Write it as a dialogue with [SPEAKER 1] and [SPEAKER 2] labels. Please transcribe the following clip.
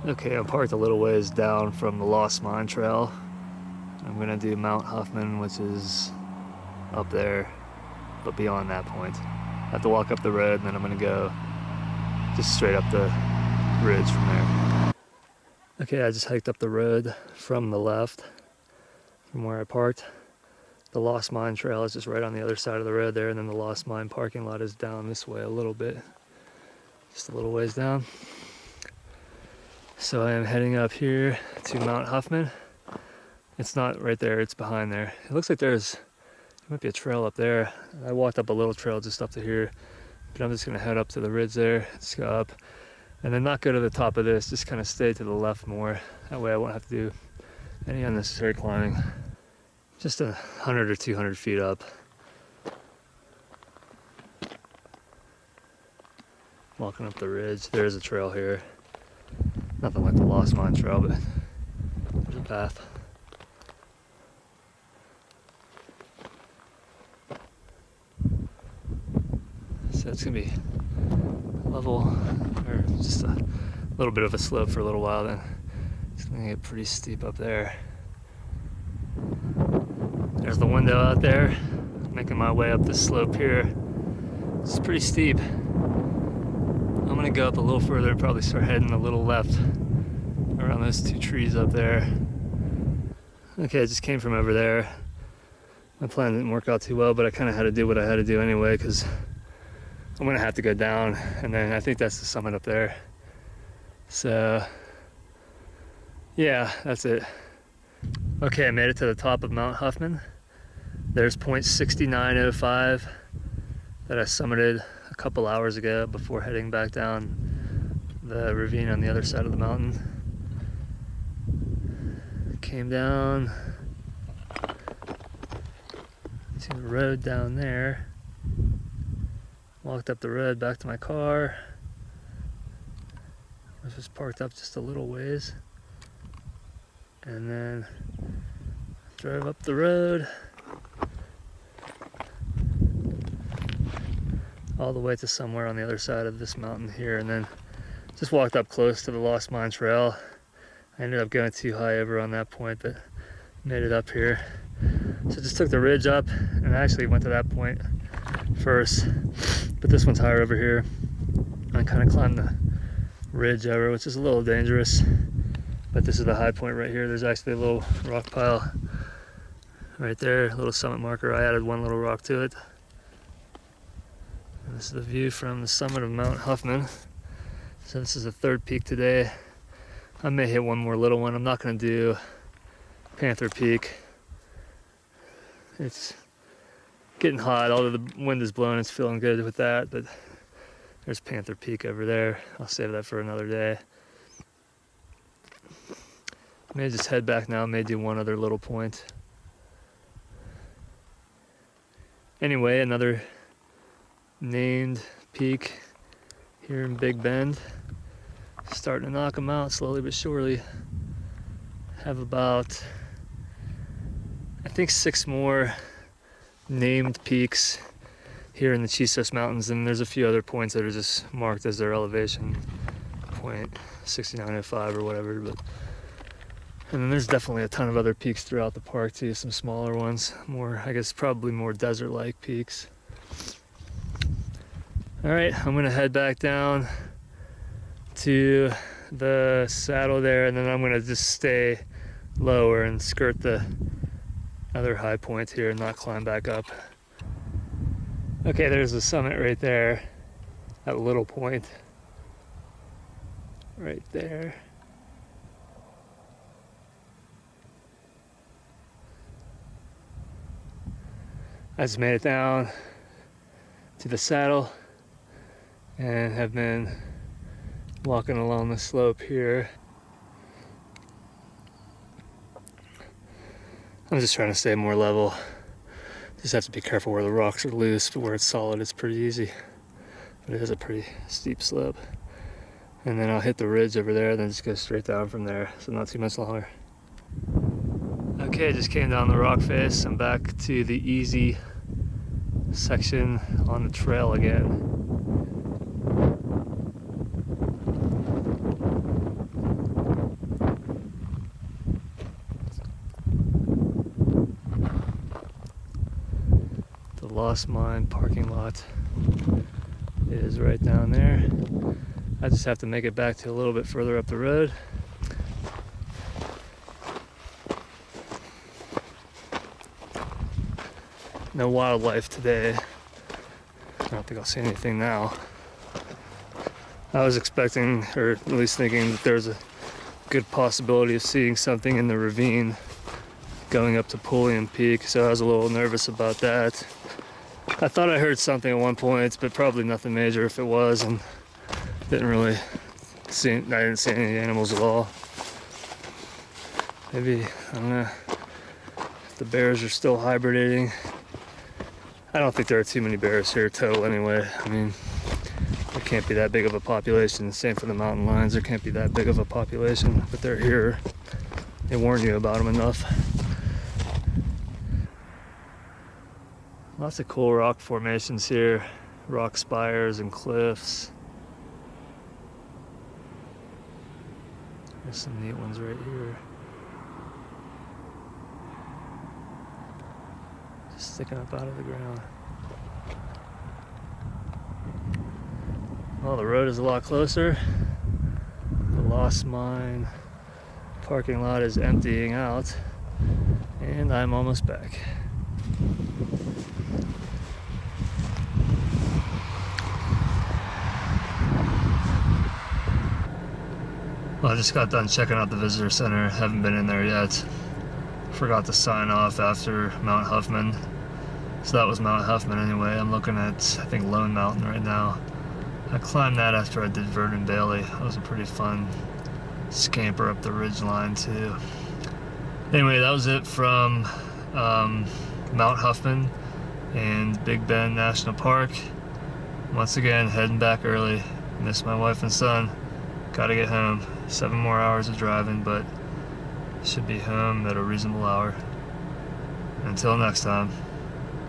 [SPEAKER 1] Okay, I'm parked a little ways down from the Lost Mine Trail. I'm gonna do Mount Huffman, which is up there, but beyond that point. I have to walk up the road and then I'm gonna go just straight up the ridge from there. Okay, I just hiked up the road from the left, from where I parked. The Lost Mine Trail is just right on the other side of the road there, and then the Lost Mine parking lot is down this way a little bit. Just a little ways down. So I am heading up here to Mount Huffman. It's not right there, it's behind there. It looks like there might be a trail up there. I walked up a little trail just up to here, but I'm just gonna head up to the ridge there, just go up, and then not go to the top of this, just kind of stay to the left more. That way I won't have to do any unnecessary climbing. Just 100 or 200 feet up. Walking up the ridge, there's a trail here. Nothing like the Lost Mine Trail, but there's a path. So it's gonna be level, or just a little bit of a slope for a little while, then it's gonna get pretty steep up there. There's the window out there. Making my way up this slope here. It's pretty steep. I'm gonna go up a little further and probably start heading a little left around those two trees up there. Okay, I just came from over there. My plan didn't work out too well, but I kind of had to do what I had to do anyway, because I'm gonna have to go down, and then I think that's the summit up there. So yeah, that's it. Okay, I made it to the top of Mount Huffman. There's point 6905 that I summited a couple hours ago before heading back down the ravine on the other side of the mountain. Came down to the road down there. Walked up the road back to my car. I was just parked up just a little ways. And then drove up the road all the way to somewhere on the other side of this mountain here, and then just walked up close to the Lost Mine Trail. I ended up going too high over on that point, but made it up here. So just took the ridge up, and I actually went to that point first, but this one's higher over here. I kind of climbed the ridge over, which is a little dangerous, but this is the high point right here. There's actually a little rock pile right there, a little summit marker. I added one little rock to it. And this is the view from the summit of Mount Huffman. So this is the third peak today. I may hit one more little one. I'm not going to do Panther Peak. It's getting hot, although the wind is blowing, it's feeling good with that, but there's Panther Peak over there. I'll save that for another day. May just head back now, may do one other little point. Anyway, another named peak here in Big Bend. Starting to knock them out slowly but surely. Have about, I think, 6 more named peaks here in the Chisos Mountains, and there's a few other points that are just marked as their elevation point, 6905 or whatever. But and then there's definitely a ton of other peaks throughout the park too, some smaller ones, more, I guess, probably more desert-like peaks. All right, I'm gonna head back down to the saddle there, and then I'm gonna just stay lower and skirt the other high point here and not climb back up. Okay, there's the summit right there, that little point right there. I just made it down to the saddle and have been walking along the slope here. I'm just trying to stay more level. Just have to be careful where the rocks are loose, but where it's solid, it's pretty easy. But it is a pretty steep slope. And then I'll hit the ridge over there, then just go straight down from there, so not too much longer. Okay, just came down the rock face. I'm back to the easy section on the trail again. Lost Mine parking lot is right down there. I just have to make it back to a little bit further up the road. No wildlife today. I don't think I'll see anything now. I was expecting, or at least thinking, that there's a good possibility of seeing something in the ravine going up to Pulliam Peak, so I was a little nervous about that. I thought I heard something at one point, but probably nothing major if it was, and I didn't see any animals at all. Maybe, I don't know, if the bears are still hibernating. I don't think there are too many bears here total anyway. I mean, there can't be that big of a population. Same for the mountain lions, there can't be that big of a population, but they're here. They warn you about them enough. Lots of cool rock formations here, rock spires and cliffs. There's some neat ones right here. Just sticking up out of the ground. Well, the road is a lot closer. The Lost Mine parking lot is emptying out, and I'm almost back. Well, I just got done checking out the visitor center. Haven't been in there yet. Forgot to sign off after Mount Huffman. So that was Mount Huffman anyway. I'm looking at, I think, Lone Mountain right now. I climbed that after I did Vernon Bailey. That was a pretty fun scamper up the ridge line too. Anyway, that was it from Mount Huffman and Big Bend National Park. Once again, heading back early. Miss my wife and son. Gotta get home. 7 more hours of driving, but should be home at a reasonable hour. Until next time.